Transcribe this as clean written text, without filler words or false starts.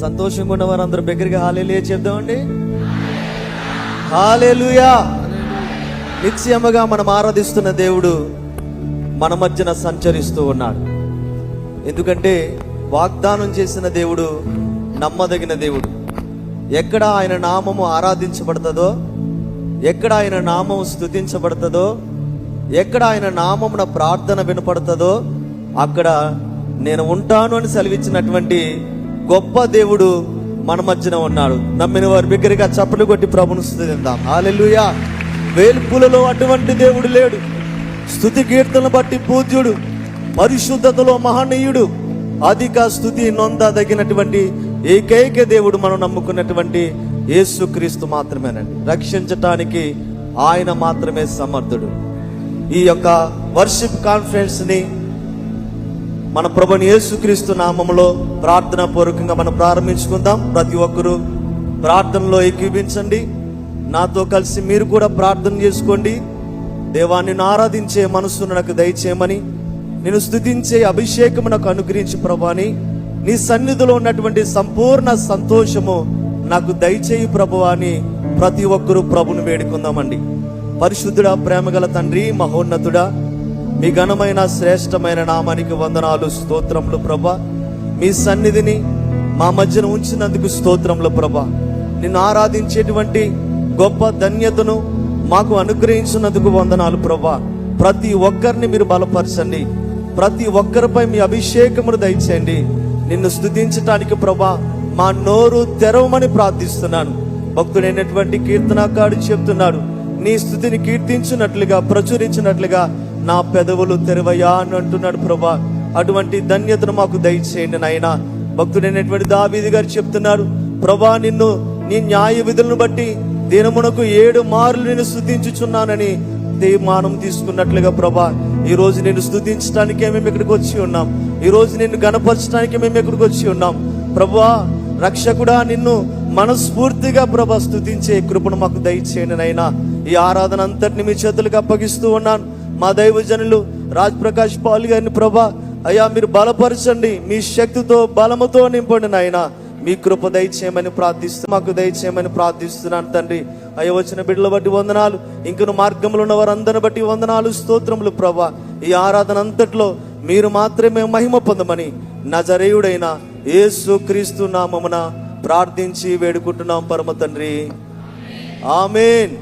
సంతోషంగా ఉన్న వారందరూ బిగ్గరగా హల్లెలూయా చెప్దామండి. హల్లెలూయా. నిత్యముగా మనం ఆరాధిస్తున్న దేవుడు మన మధ్యన సంచరిస్తూ ఉన్నాడు. ఎందుకంటే వాగ్దానం చేసిన దేవుడు నమ్మదగిన దేవుడు. ఎక్కడ ఆయన నామము ఆరాధించబడుతుందో, ఎక్కడ ఆయన నామము స్తుతించబడుతుందో, ఎక్కడ ఆయన నామమున ప్రార్థన వినపడుతుందో అక్కడ నేను ఉంటాను అని సెలవిచ్చినటువంటి గొప్ప దేవుడు మన మధ్యన ఉన్నాడు. నమ్మిన వారి బిగ్గరగా చప్పట్లు కొట్టి ప్రభువును స్తుతిద్దాం. హల్లెలూయా. వేల్పులలో అటువంటి దేవుడు లేడు. స్తుతి కీర్తనలు బట్టి పూజ్యుడు, పరిశుద్ధతలో మహనీయుడు, అధిక స్తుతి నొందదగినటువంటి ఏకైక దేవుడు మనం నమ్ముకున్నటువంటి యేసుక్రీస్తు మాత్రమేనండి. రక్షించటానికి ఆయన మాత్రమే సమర్థుడు. ఈ యొక్క వర్షిప్ కాన్ఫరెన్స్ ని మన ప్రభుని యేసుక్రీస్తు నామములో ప్రార్థనా పూర్వకంగా మనం ప్రారంభించుకుందాం. ప్రతి ఒక్కరూ ప్రార్థనలో ఏకీభించండి. నాతో కలిసి మీరు కూడా ప్రార్థన చేసుకోండి. దేవాన్ని ఆరాధించే మనస్సును నాకు దయచేయమని, నేను స్తుతించే అభిషేకము నాకు అనుగ్రహించి ప్రభువాని, నీ సన్నిధిలో ఉన్నటువంటి సంపూర్ణ సంతోషము నాకు దయచేయి ప్రభువాని ప్రతి ఒక్కరూ ప్రభుని వేడుకుందామండి. పరిశుద్ధుడా, ప్రేమగల తండ్రి, మహోన్నతుడా, మీ ఘనమైన శ్రేష్టమైన నామానికి వందనాలు, స్తోత్రములు ప్రభా. మీ సన్నిధిని మా మధ్యన ఉంచినందుకు స్తోత్రములు ప్రభా. నిన్ను ఆరాధించేటువంటి గొప్ప ధన్యతను మాకు అనుగ్రహించినందుకు వందనాలు ప్రభా. ప్రతి ఒక్కరిని మీరు బలపరచండి. ప్రతి ఒక్కరిపై మీ అభిషేకమును దయచేయండి. నిన్ను స్తుతించటానికి ప్రభా మా నోరు తెరవమని ప్రార్థిస్తున్నాను. భక్తుడైనటువంటి కీర్తనకారుడు చెప్తున్నాడు, నీ స్తుతిని కీర్తించినట్లుగా ప్రచురించినట్లుగా నా పెదవులు తెరవయా అని అంటున్నాడు ప్రభా. అటువంటి ధన్యతను మాకు దయచేయండి నాయనా. భక్తుడైనటువంటి దావీదు గారు చెప్తున్నాడు, ప్రభా నిన్ను నీ న్యాయ విధులను బట్టి దినమునకు 7 మార్లు నేను స్తుతించుచున్నానని తీర్మానం తీసుకున్నట్లుగా ప్రభా, ఈ రోజు నేను స్తుతించడానికే మేము ఇక్కడికి వచ్చి ఉన్నాం. ఈ రోజు నిన్ను గణపరచడానికే మేము ఇక్కడికి వచ్చి ఉన్నాం ప్రభా. రక్షకుడా, నిన్ను మనస్ఫూర్తిగా ప్రభా స్తుతించే కృపను మాకు దయచేయండి నైనా. ఈ ఆరాధన అంతటిని మీ చేతులకు అప్పగిస్తూ ఉన్నాను. మా దైవజనులు రాజ్ ప్రకాష్ పాల్ గారిని ప్రభా అయ్యా మీరు బలపరచండి, మీ శక్తితో బలముతో నింపండి నాయనా. మీ కృప దయచేయమని మాకు దయచేయమని ప్రార్థిస్తున్నాను తండ్రి. అయ్యా వచ్చిన బిడ్డల బట్టి వందనాలు, ఇంకను మార్గంలో ఉన్న వారందరిని బట్టి వందనాలు, స్తోత్రములు ప్రభా. ఈ ఆరాధన అంతట్లో మీరు మాత్రమే మహిమ పొందమని నజరేయుడైన యేసుక్రీస్తు నామమున ప్రార్థించి వేడుకుంటున్నాం పరమ తండ్రి. ఆమేన్.